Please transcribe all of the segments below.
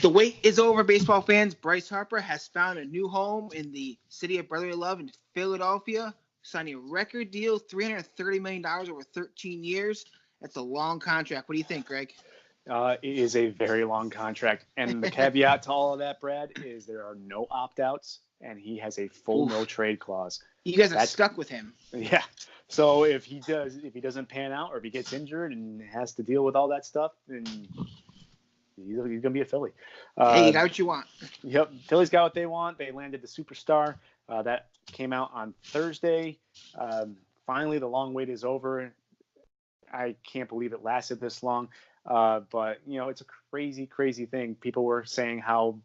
The wait is over, baseball fans. Bryce Harper has found a new home in the city of brotherly love in Philadelphia, signing a record deal, $330 million over 13 years. That's a long contract. What do you think, Greg? It is a very long contract. And the caveat to all of that, Brad, is there are no opt-outs, and he has a full no-trade clause. You guys are stuck with him. Yeah. So if he doesn't pan out or if he gets injured and has to deal with all that stuff, then he's going to be a Philly. Hey, you got what you want. Yep. Philly's got what they want. They landed the superstar. That came out on Thursday. Finally, the long wait is over. I can't believe it lasted this long. But, it's a crazy, crazy thing. People were saying how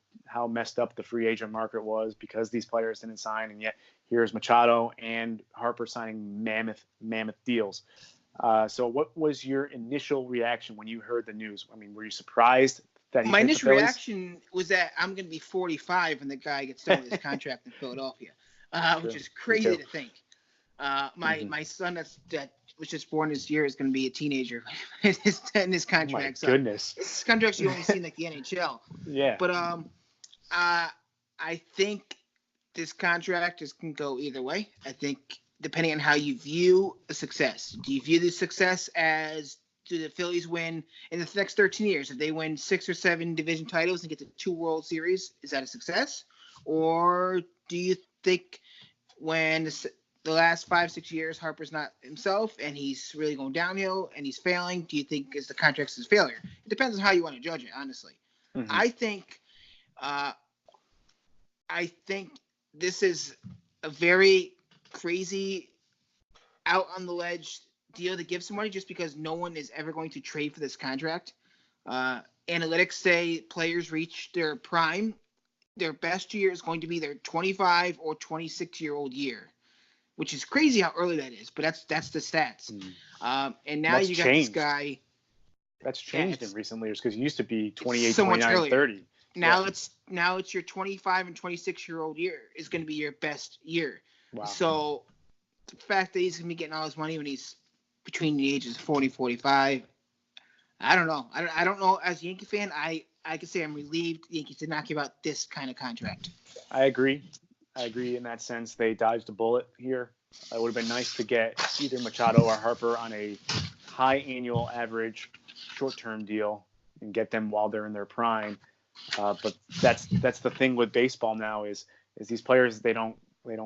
messed up the free agent market was because these players didn't sign. And yet here's Machado and Harper signing mammoth deals. So what was your initial reaction when you heard the news? I mean, were you surprised that my initial reaction was that I'm going to be 45 when the guy gets done with his contract in Philadelphia, which is crazy to think. My son that was just born this year is going to be a teenager in his contract. Oh my goodness. This contract you only see in like the NHL. Yeah. But I think this contract can go either way. I think depending on how you view a success. Do you view the success as do the Phillies win in the next 13 years? If they win 6 or 7 division titles and get to 2 World Series, is that a success? Or do you think when the last 5-6 years Harper's not himself and he's really going downhill and he's failing, do you think is the contract's his failure? It depends on how you want to judge it, honestly. Mm-hmm. I think this is a very crazy out on the ledge deal to give somebody just because no one is ever going to trade for this contract. Analytics say players reach their prime. Their best year is going to be their 25 or 26-year-old year, which is crazy how early that is, but that's the stats. And now you got this guy. That's changed in recent years because it used to be 28, 29, 30. Now it's your 25 and 26-year-old year is going to be your best year. Wow. So the fact that he's going to be getting all his money when he's between the ages of 40, 45, I don't know. I don't know. As a Yankee fan, I can say I'm relieved the Yankees did not give out this kind of contract. I agree in that sense. They dodged a bullet here. It would have been nice to get either Machado or Harper on a high annual average short-term deal and get them while they're in their prime. But that's the thing with baseball now is these players they don't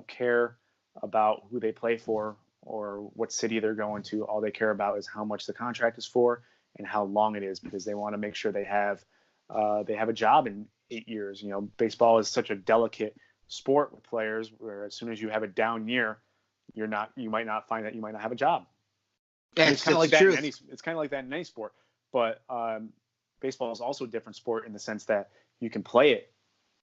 care about who they play for or what city they're going to. All they care about is how much the contract is for and how long it is because they want to make sure they have a job in 8 years. Baseball is such a delicate sport with players where as soon as you have a down year, you might not find that you might not have a job. It's kind of like that in any sport, but baseball is also a different sport in the sense that you can play it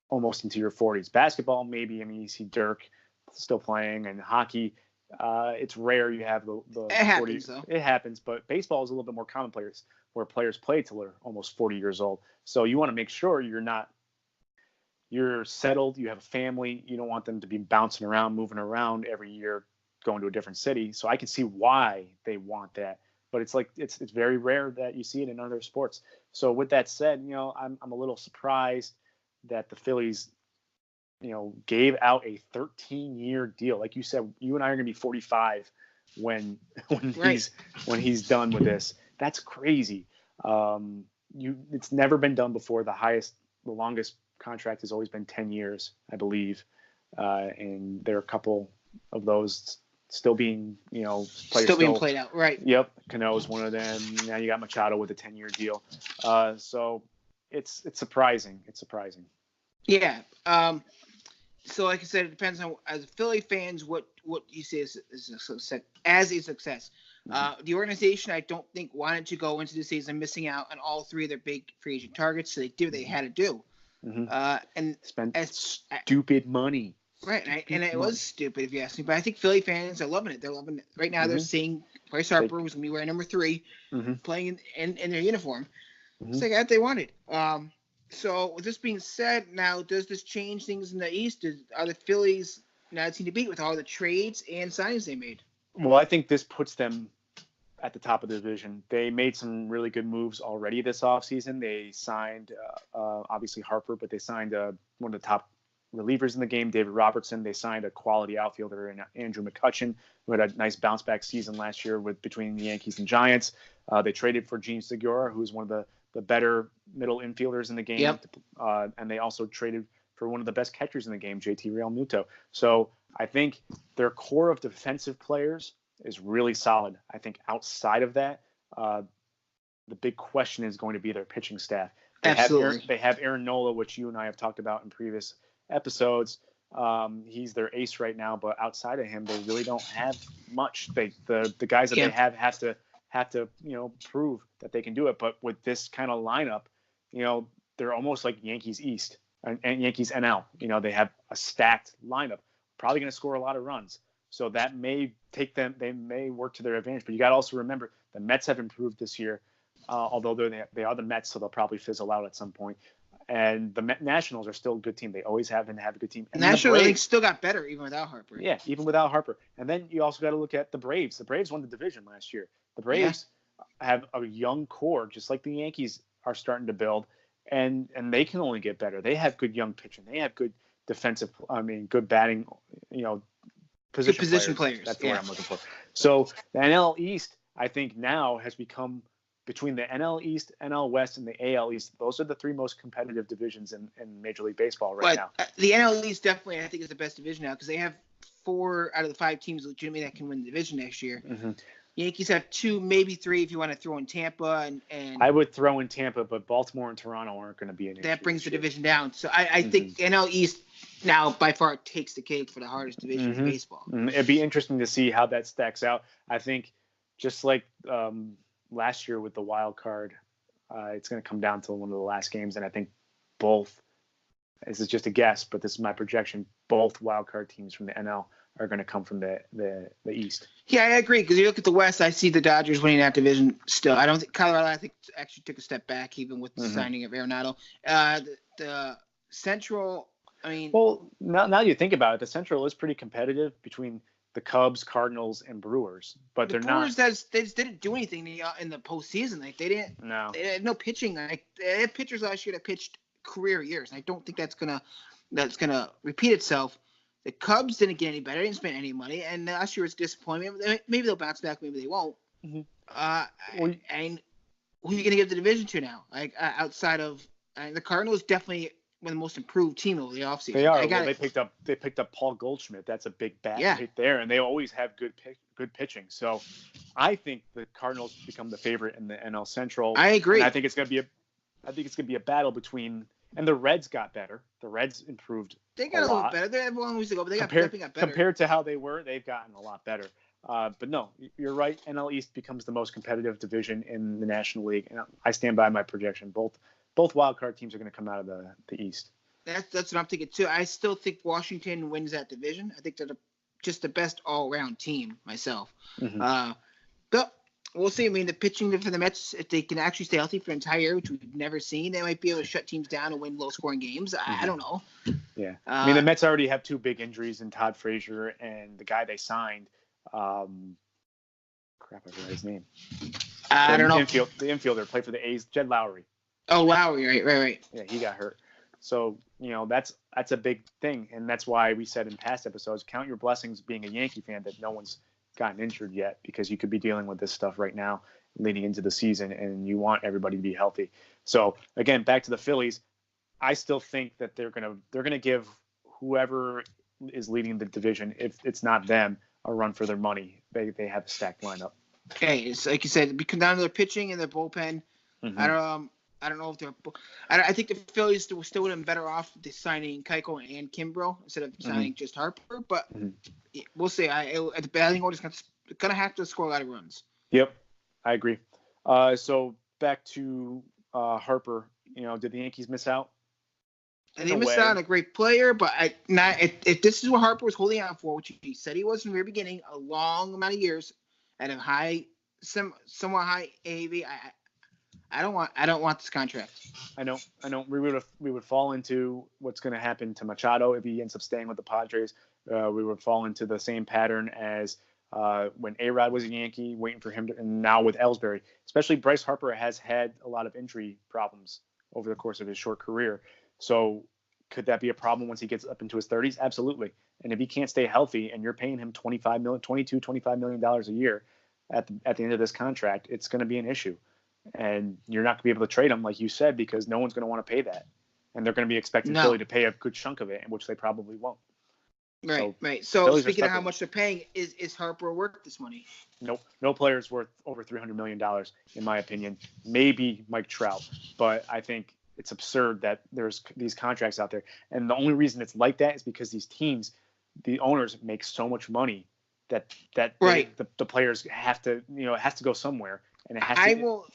almost into your 40s. Basketball, maybe. I mean, you see Dirk still playing, and hockey, it's rare you have the it happens, 40s. Though. It happens, but baseball is a little bit more commonplace where players play till they're almost 40 years old. So you want to make sure you're settled, you have a family. You don't want them to be bouncing around, moving around every year, going to a different city. So I can see why they want that. But it's very rare that you see it in other sports. So with that said, I'm a little surprised that the Phillies, gave out a 13-year deal. Like you said, you and I are going to be 45 when he's done with this. That's crazy. It's never been done before. The longest contract has always been 10 years, I believe. And there are a couple of those still being, played out. Right. Yep. Cano is one of them. Now you got Machado with a 10-year deal. So it's surprising. It's surprising. Yeah. So like I said, it depends on as Philly fans what you see as a success. The organization I don't think wanted to go into the season missing out on all 3 of their big free agent targets, so they did what they had to do. And spent stupid money. Right, and it was stupid if you ask me, but I think Philly fans are loving it. They're loving it right now. They're seeing Bryce Harper, who's gonna be wearing number 3, playing in their uniform. It's like that they wanted. So with this being said, now does this change things in the East? Are the Phillies now a team to beat with all the trades and signings they made? Well, I think this puts them at the top of the division. They made some really good moves already this offseason. They signed, obviously, Harper, but they signed one of the top relievers in the game, David Robertson. They signed a quality outfielder in Andrew McCutchen, who had a nice bounce-back season last year between the Yankees and Giants. They traded for Gene Segura, who's one of the better middle infielders in the game. Yep. And they also traded for one of the best catchers in the game, JT Realmuto. So I think their core of defensive players is really solid. I think outside of that, the big question is going to be their pitching staff. They have Aaron Nola, which you and I have talked about in previous episodes. He's their ace right now, but outside of him, they really don't have much. The guys that they have to prove that they can do it. But with this kind of lineup, they're almost like Yankees East and Yankees NL. They have a stacked lineup, probably going to score a lot of runs. So that may they may work to their advantage. But you got to also remember the Mets have improved this year, although they are the Mets, so they'll probably fizzle out at some point. And the Nationals are still a good team. They always have been a good team. And Nationals, I think, still got better even without Harper. Yeah, even without Harper. And then you also got to look at the Braves. The Braves won the division last year. The Braves have a young core, just like the Yankees are starting to build, and they can only get better. They have good young pitching. They have good defensive. Good batting. Position players. That's the word I'm looking for. So the NL East, I think, now has become, between the NL East, NL West, and the AL East, those are the three most competitive divisions in Major League Baseball now. The NL East definitely, I think, is the best division now because they have 4 out of the 5 teams legitimately that can win the division next year. Mm-hmm. Yankees have 2, maybe 3 if you want to throw in Tampa. And I would throw in Tampa, but Baltimore and Toronto aren't going to be an issue. That brings the division down. So I think NL East now by far takes the cake for the hardest division in baseball. It'd be interesting to see how that stacks out. I think just like last year with the wild card, it's going to come down to one of the last games, and I think both. This is just a guess, but this is my projection. Both wild card teams from the NL are going to come from the East. Yeah, I agree. Because you look at the West, I see the Dodgers winning that division still. I don't think Colorado, I think, actually took a step back even with the signing of Arenado. The Central, I mean. Well, now you think about it, the Central is pretty competitive between the Cubs, Cardinals, and Brewers, but they're Brewers, not. They just didn't do anything in the postseason. Like they didn't. No. They had no pitching. Like they had pitchers last year that pitched career years. I don't think that's gonna repeat itself. The Cubs didn't get any better. They didn't spend any money, and last year was a disappointment. Maybe they'll bounce back. Maybe they won't. Mm-hmm. And who are you gonna give the division to now? Like outside of the Cardinals, definitely one of the most improved team over the offseason. They are. They picked up Paul Goldschmidt. That's a big bat right there, and they always have good pitching. So I think the Cardinals become the favorite in the NL Central. I agree. And I think it's gonna be a battle between. And the Reds got better. The Reds improved. They got a little better. They had a long ways to go, but they definitely got better. Compared to how they were, they've gotten a lot better. But no, you're right. NL East becomes the most competitive division in the National League, and I stand by my projection. Both wild card teams are going to come out of the East. That's what I'm thinking too. I still think Washington wins that division. I think they're just the best all-around team myself. Mm-hmm. But we'll see. I mean, the pitching for the Mets, if they can actually stay healthy for an entire year, which we've never seen, they might be able to shut teams down and win low-scoring games. I don't know. Yeah. I mean, the Mets already have 2 big injuries in Todd Frazier and the guy they signed. I forgot his name. I don't know. The infielder played for the A's, Jed Lowry. Oh, Lowry, right. Yeah, he got hurt. So, that's a big thing, and that's why we said in past episodes, count your blessings being a Yankee fan that no one's gotten injured yet, because you could be dealing with this stuff right now leading into the season, and you want everybody to be healthy. So again, back to the Phillies, I still think that they're gonna give whoever is leading the division, if it's not them, a run for their money. They have a stacked lineup. Okay, it's like you said, it comes down to their pitching and their bullpen. Mm-hmm. I don't know if they're. I think the Phillies still would have been better off signing Keiko and Kimbrel instead of signing just Harper. But we'll see. I think we're just gonna have to score a lot of runs. Yep, I agree. So back to Harper. Did the Yankees miss out? And they missed out on a great player, but if this is what Harper was holding out for, which he said he was from the very beginning, a long amount of years at a somewhat high AAV, I don't want this contract. I know. We would fall into what's going to happen to Machado if he ends up staying with the Padres. We would fall into the same pattern as when A-Rod was a Yankee, waiting for him to, and now with Ellsbury. Especially Bryce Harper has had a lot of injury problems over the course of his short career. So could that be a problem once he gets up into his 30s? Absolutely. And if he can't stay healthy and you're paying him $25 million a year at the end of this contract, it's going to be an issue. And you're not going to be able to trade him, like you said, because no one's going to want to pay that. And they're going to be expecting Philly to pay a good chunk of it, which they probably won't. Right. So speaking of how much they're paying, is Harper worth this money? Nope. No player's worth over $300 million, in my opinion. Maybe Mike Trout. But I think it's absurd that there's these contracts out there. And the only reason it's like that is because these teams, the owners make so much money that the players have to, it has to go somewhere. And it has I will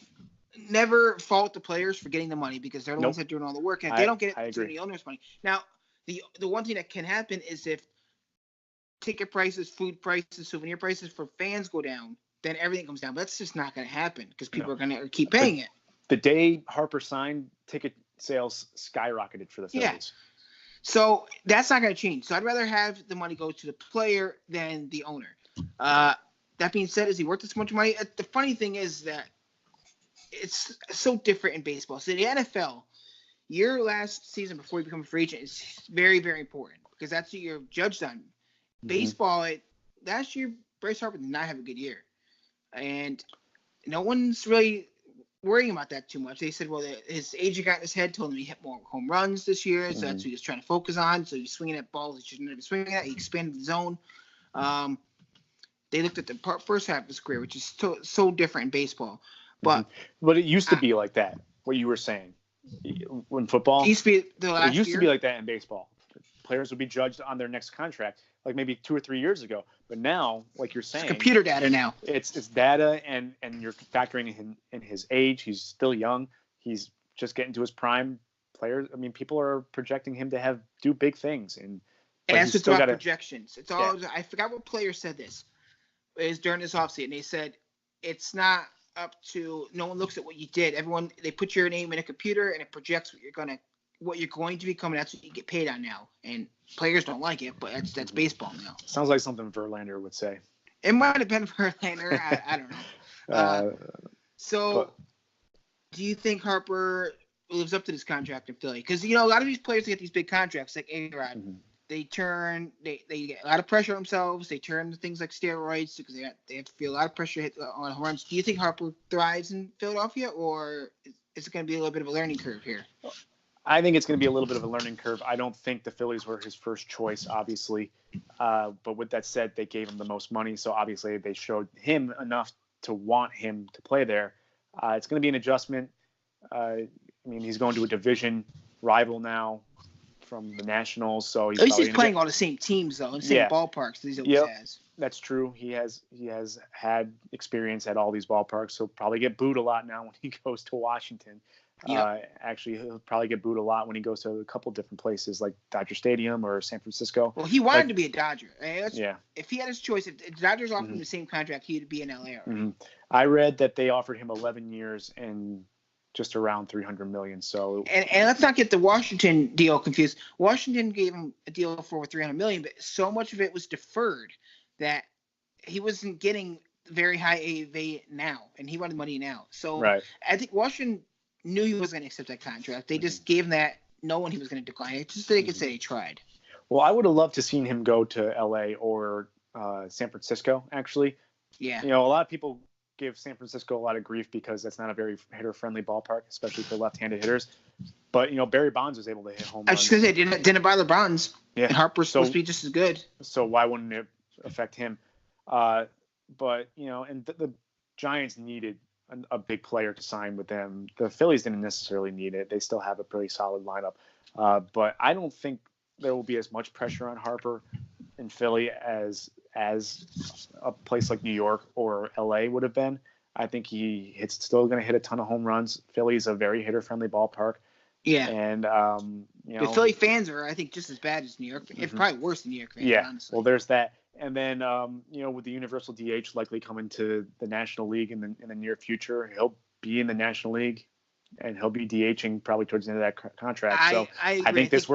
never fault the players for getting the money because they're the ones that are doing all the work. And if they don't get it, it's the owner's money. Now, the one thing that can happen is if ticket prices, food prices, souvenir prices for fans go down, then everything comes down. But that's just not going to happen because people are going to keep paying it. The day Harper signed, ticket sales skyrocketed for the Phillies. Yeah. So that's not going to change. So I'd rather have the money go to the player than the owner. That being said, is he worth this much money? The funny thing is that it's so different in baseball. So the NFL, your last season before you become a free agent is very, very important because that's what you're judged on. Mm-hmm. Baseball, last year, Bryce Harper did not have a good year. And no one's really worrying about that too much. They said, well, his agent got in his head, told him he hit more home runs this year, so that's what he was trying to focus on. So he's swinging at balls he shouldn't be swinging at. He expanded the zone. They looked at the first half of his career, which is so different in baseball. But it used to be like that, what you were saying. When football, it used to be like that in baseball. Players would be judged on their next contract, like maybe 2 or 3 years ago. But now, like you're saying, it's computer data now. It's data, and you're factoring in his age. He's still young. He's just getting to his prime. Players, I mean, people are projecting him to do big things, and that's what's about projections. It's all. Yeah. I forgot what player said this. It was during this offseason. They said it's not up to. No one looks at what you did. They put your name in a computer and it projects what you're going to become. And that's what you get paid on now. And players don't like it, but that's baseball now. Sounds like something Verlander would say. It might have been Verlander. I don't know. Do you think Harper lives up to this contract in Philly? Because a lot of these players get these big contracts, like A-Rod. Mm-hmm. They get a lot of pressure on themselves. They turn to things like steroids because they have to feel a lot of pressure on home runs. Do you think Harper thrives in Philadelphia, or is it going to be a little bit of a learning curve here? I think it's going to be a little bit of a learning curve. I don't think the Phillies were his first choice, obviously. But with that said, they gave him the most money, so obviously they showed him enough to want him to play there. It's going to be an adjustment. He's going to a division rival now from the Nationals, so at least he's playing all the same teams though, and same ballparks that he always has. That's true. He has had experience at all these ballparks. So he'll probably get booed a lot now when he goes to Washington. Yep. Actually, he'll probably get booed a lot when he goes to a couple different places like Dodger Stadium or San Francisco. Well, he wanted to be a Dodger. If he had his choice, if the Dodgers offered him the same contract, he'd be in LA already. Mm-hmm. I read that they offered him 11 years and just around $300 million. So and let's not get the Washington deal confused. Washington gave him a deal for over $300 million, but so much of it was deferred that he wasn't getting very high AAV now, and he wanted money now. So I think Washington knew he was going to accept that contract. They just gave him that, knowing he was going to decline it, just so they could say they tried. Well, I would have loved to seen him go to LA or San Francisco. Actually, a lot of people give San Francisco a lot of grief because that's not a very hitter-friendly ballpark, especially for left-handed hitters. But Barry Bonds was able to hit home runs. I was just gonna say didn't bother Bonds. Yeah, and Harper's supposed to be just as good. So why wouldn't it affect him? But and the Giants needed a big player to sign with them. The Phillies didn't necessarily need it. They still have a pretty solid lineup. But I don't think there will be as much pressure on Harper in Philly as a place like New York or LA would have been. I think it's still going to hit a ton of home runs. Philly's a very hitter-friendly ballpark. Yeah. And, the Philly fans are, I think, just as bad as New York. It's probably worse than New York fans, honestly. Well, there's that. And then, with the universal DH likely coming to the National League in the near future, he'll be in the National League and he'll be DHing probably towards the end of that contract. So I think this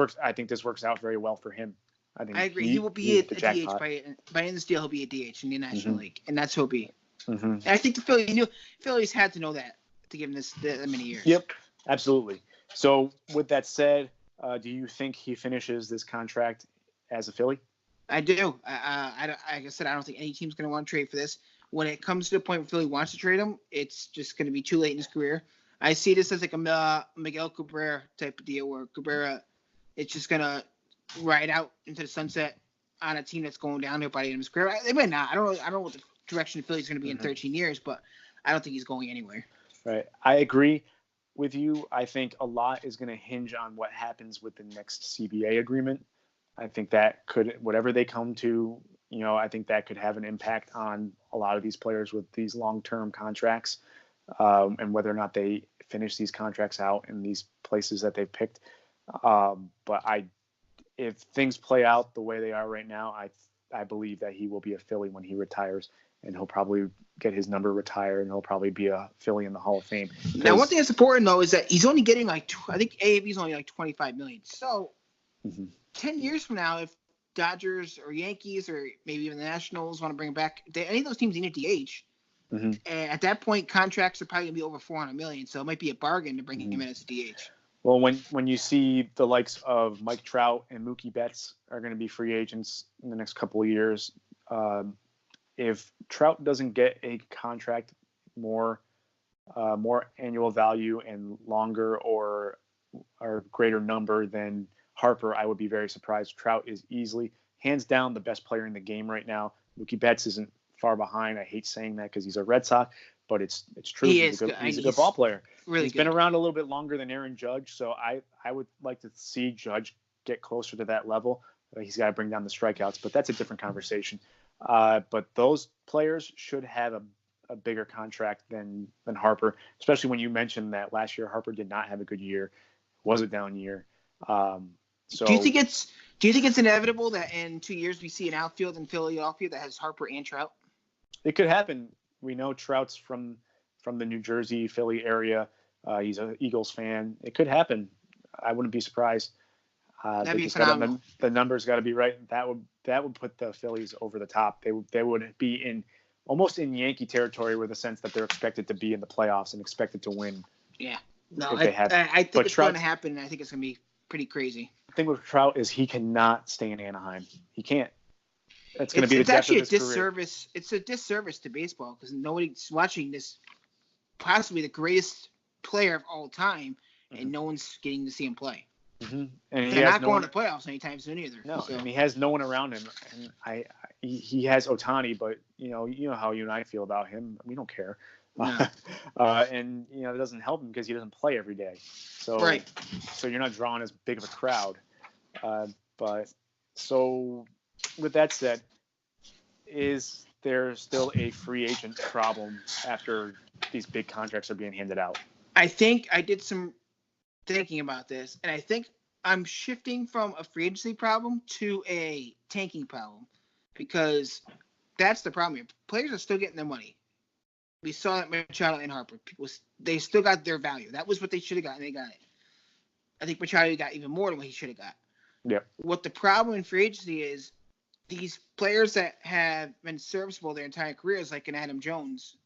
works out very well for him. I think I agree. He will be a DH jackpot. by end of this deal. He'll be a DH in the National Mm-hmm. League, and that's who he'll be. Mm-hmm. And I think the Phillies had to know that to give him that many years. Yep, absolutely. So with that said, do you think he finishes this contract as a Philly? I do. Like I said, I don't think any team's going to want to trade for this. When it comes to the point where Philly wants to trade him, it's just going to be too late in his career. I see this as like a Miguel Cabrera type of deal where Cabrera, it's just going to ride out into the sunset on a team that's going down there by the end of his career. They might not. I don't know what the direction the Phillies going to be in 13 years, but I don't think he's going anywhere. Right. I agree with you. I think a lot is going to hinge on what happens with the next CBA agreement. I think that whatever they come to, I think that could have an impact on a lot of these players with these long-term contracts, and whether or not they finish these contracts out in these places that they've picked. But if things play out the way they are right now, I believe that he will be a Philly when he retires, and he'll probably get his number retired, and he'll probably be a Philly in the Hall of Fame. Now, one thing that's important though is that he's only getting I think AAV's only like $25 million. So 10 years from now, if Dodgers or Yankees or maybe even the Nationals want to bring him back, any of those teams need a DH. And at that point, contracts are probably going to be over $400 million. So it might be a bargain to bring him in as a DH. Well, when you see the likes of Mike Trout and Mookie Betts are going to be free agents in the next couple of years, if Trout doesn't get a contract more annual value and longer or greater number than Harper, I would be very surprised. Trout is easily, hands down, the best player in the game right now. Mookie Betts isn't far behind. I hate saying that because he's a Red Sox, but it's true. He's a good ball player. Really he's been around a little bit longer than Aaron Judge, so I would like to see Judge get closer to that level. He's got to bring down the strikeouts, but that's a different conversation. But those players should have a bigger contract than Harper, especially when you mentioned that last year Harper did not have a good year, was a down year. So do you think it's inevitable that in 2 years we see an outfield in Philadelphia that has Harper and Trout? It could happen. We know Trout's from the New Jersey, Philly area. He's an Eagles fan. It could happen. I wouldn't be surprised. That'd be phenomenal. The numbers got to be right. That would put the Phillies over the top. They would be almost in Yankee territory with the sense that they're expected to be in the playoffs and expected to win. Yeah. No, I think it's going to happen, and I think it's going to be pretty crazy. The thing with Trout is he cannot stay in Anaheim. He can't. That's going to be the death of his disservice. Career. It's a disservice to baseball because nobody's watching this, possibly the greatest player of all time, and no one's getting to see him play. And they're not going to playoffs anytime soon either. No, and he has no one around him. And he has Ohtani, but you know how you and I feel about him. We don't care. No. And it doesn't help him because he doesn't play every day. So right. So you're not drawing as big of a crowd. But so with that said, is there still a free agent problem after these big contracts are being handed out? I think I did some thinking about this, and I think I'm shifting from a free agency problem to a tanking problem because that's the problem here. Players are still getting their money. We saw that Machado and Harper. They still got their value. That was what they should have got, and they got it. I think Machado got even more than what he should have got. Yeah. What the problem in free agency is, these players that have been serviceable their entire careers, like an Adam Jones,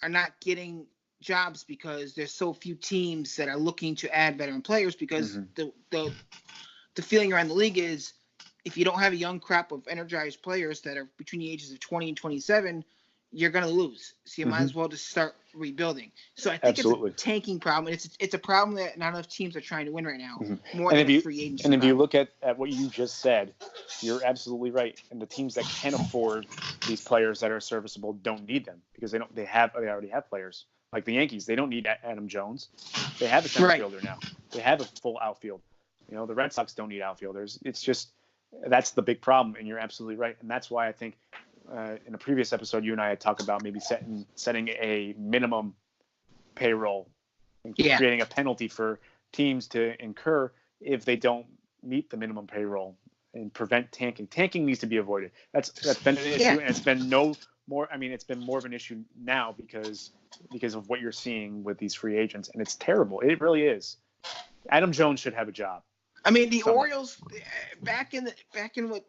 are not getting jobs because there's so few teams that are looking to add veteran players because the feeling around the league is if you don't have a young crop of energized players that are between the ages of 20 and 27, you're going to lose. So you might as well just start rebuilding. So I think it's a tanking problem. It's a problem that not enough teams are trying to win right now. More than a free agency. And if you look at what you just said, you're absolutely right. And the teams that can afford these players that are serviceable don't need them because they already have players. Like the Yankees, they don't need Adam Jones. They have a center fielder now. They have a full outfield. The Red Sox don't need outfielders. It's just that's the big problem, and you're absolutely right. And that's why I think in a previous episode, you and I had talked about maybe setting a minimum payroll and creating a penalty for teams to incur if they don't meet the minimum payroll and prevent tanking. Tanking needs to be avoided. That's been an issue, and it's been it's been more of an issue now because of what you're seeing with these free agents, and it's terrible. It really is. Adam Jones should have a job. I mean, the Somewhat. Orioles back in what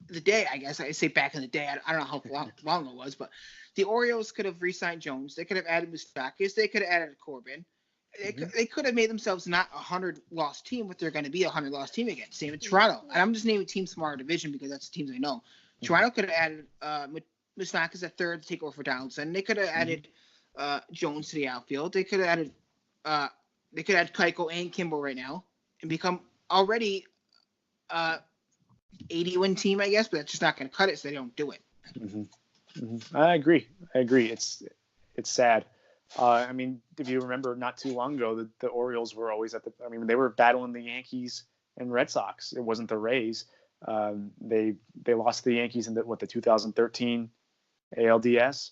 the day, I guess I say back in the day. I don't know how long it was, but the Orioles could have re-signed Jones. They could have added Moustakas. They could have added Corbin. They could have made themselves not a 100-loss team, but they're going to be a 100-loss team again. Same with Toronto. And I'm just naming teams from our division because that's the teams I know. Toronto could have added Moustakas at third to take over for Donaldson. They could have added Jones to the outfield. They could have added Keuchel and Kimball right now and become already 80-win team, I guess, but that's just not going to cut it, so they don't do it. I agree. It's sad. I mean, if you remember not too long ago, the Orioles were always they were battling the Yankees and Red Sox. It wasn't the Rays. They lost to the Yankees in the 2013 ALDS.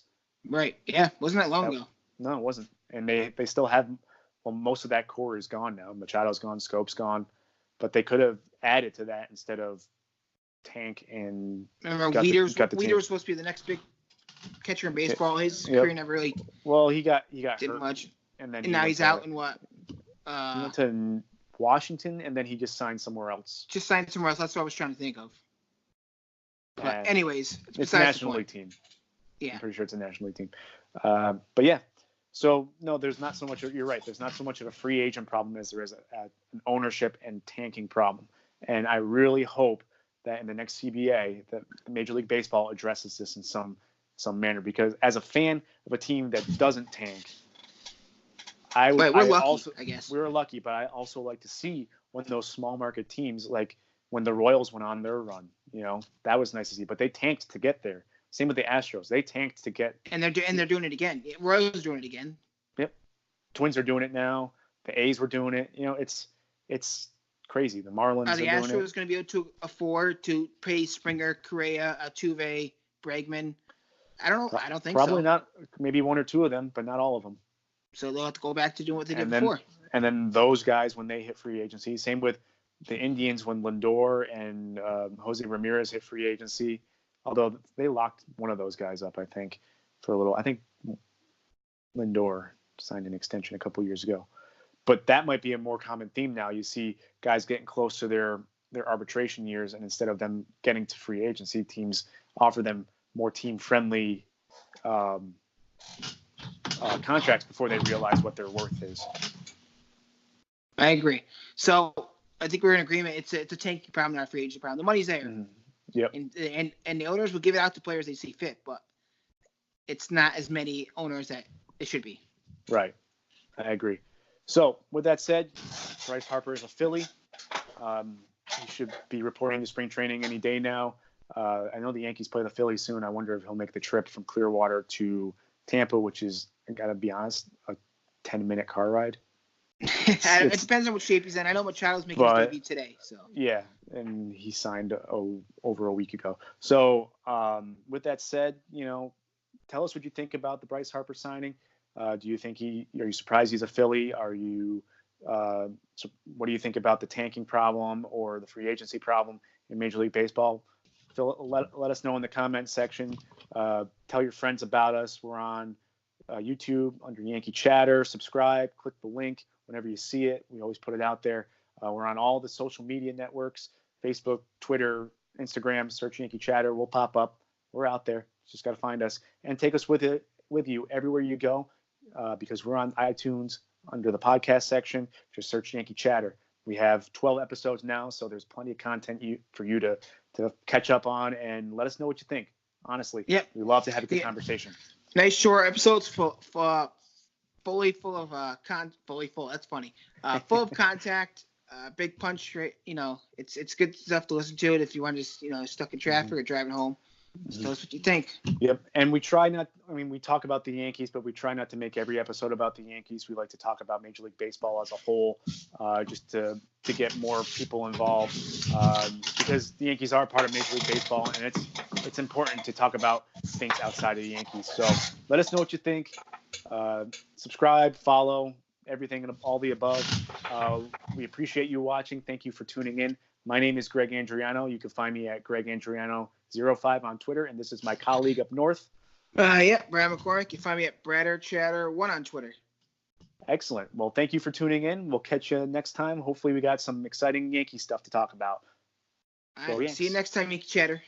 Right. Yeah. Wasn't that long ago? No, it wasn't. And they still have, most of that core is gone now. Machado's gone, Scope's gone, but they could have added to that instead of tank and. Remember, Wieters was supposed to be the next big catcher in baseball. His career never really. Well, he got did hurt, much, and now he's out in what? He went to Washington, and then he just signed somewhere else. Just signed somewhere else. That's what I was trying to think of. But anyways, it's a National League team. Yeah, I'm pretty sure it's a National League team. But yeah, so no, there's not so much. You're right. There's not so much of a free agent problem as there is an ownership and tanking problem. And I really hope that in the next CBA, that Major League Baseball addresses this in some manner, because as a fan of a team that doesn't tank, we're lucky, I guess. We're lucky, but I also like to see when those small market teams, like when the Royals went on their run, that was nice to see. But they tanked to get there. Same with the Astros. They tanked to get. And they're doing it again. Royals doing it again. Yep. Twins are doing it now. The A's were doing it. It's crazy. The Marlins are doing it. The Astros going to be able to afford to pay Springer, Correa, Altuve, Bregman. I don't know. I don't think Probably so. Not. Maybe one or two of them, but not all of them. So they'll have to go back to doing what they did before. And then those guys, when they hit free agency, same with the Indians when Lindor and Jose Ramirez hit free agency. Although they locked one of those guys up, I think, for a little. I think Lindor signed an extension a couple years ago. But that might be a more common theme now. You see guys getting close to their arbitration years, and instead of them getting to free agency, teams offer them more team-friendly contracts before they realize what their worth is. I agree. So I think we're in agreement. It's a tanking problem, not a free agent problem. The money's there. Yep. And the owners will give it out to players they see fit, but it's not as many owners that it should be. Right. I agree. So with that said, Bryce Harper is a Philly. He should be reporting to spring training any day now. I know the Yankees play the Phillies soon. I wonder if he'll make the trip from Clearwater to Tampa, which is, I gotta be honest, a 10-minute car ride. It depends on what shape he's in. I know Machado's making his debut today. So yeah, and he signed over a week ago. So with that said, tell us what you think about the Bryce Harper signing. Do you think are you surprised he's a Philly? Are you so what do you think about the tanking problem or the free agency problem in Major League Baseball? Let us know in the comment section. Tell your friends about us. We're on YouTube under Yankee Chatter. Subscribe, click the link whenever you see it. We always put it out there. We're on all the social media networks, Facebook, Twitter, Instagram. Search Yankee Chatter. We'll pop up. We're out there. Just got to find us and take us with you everywhere you go, because we're on iTunes under the podcast section. Just search Yankee Chatter. We have 12 episodes now, so there's plenty of content for you to catch up on, and let us know what you think. Honestly, yep. We love to have a good conversation. Nice short episodes fully full of That's funny. Full of contact. Big punch. Right? It's good stuff to listen to it if you want to just stuck in traffic or driving home. Just tell us what you think. Yep. And we try not. We talk about the Yankees, but we try not to make every episode about the Yankees. We like to talk about Major League Baseball as a whole, just to get more people involved, because the Yankees are part of Major League Baseball, and it's important to talk about things outside of the Yankees. So let us know what you think. Subscribe, follow, everything and all the above. We appreciate you watching. Thank you for tuning in. My name is Greg Andriano. You can find me at GregAndriano05 on Twitter, and this is my colleague up north. Brad McCormick. You find me at Bradder Chatter 1 on Twitter. Excellent. Well, thank you for tuning in. We'll catch you next time. Hopefully we got some exciting Yankee stuff to talk about. All Go right. See you Yanks. next time, Yankee Chatter.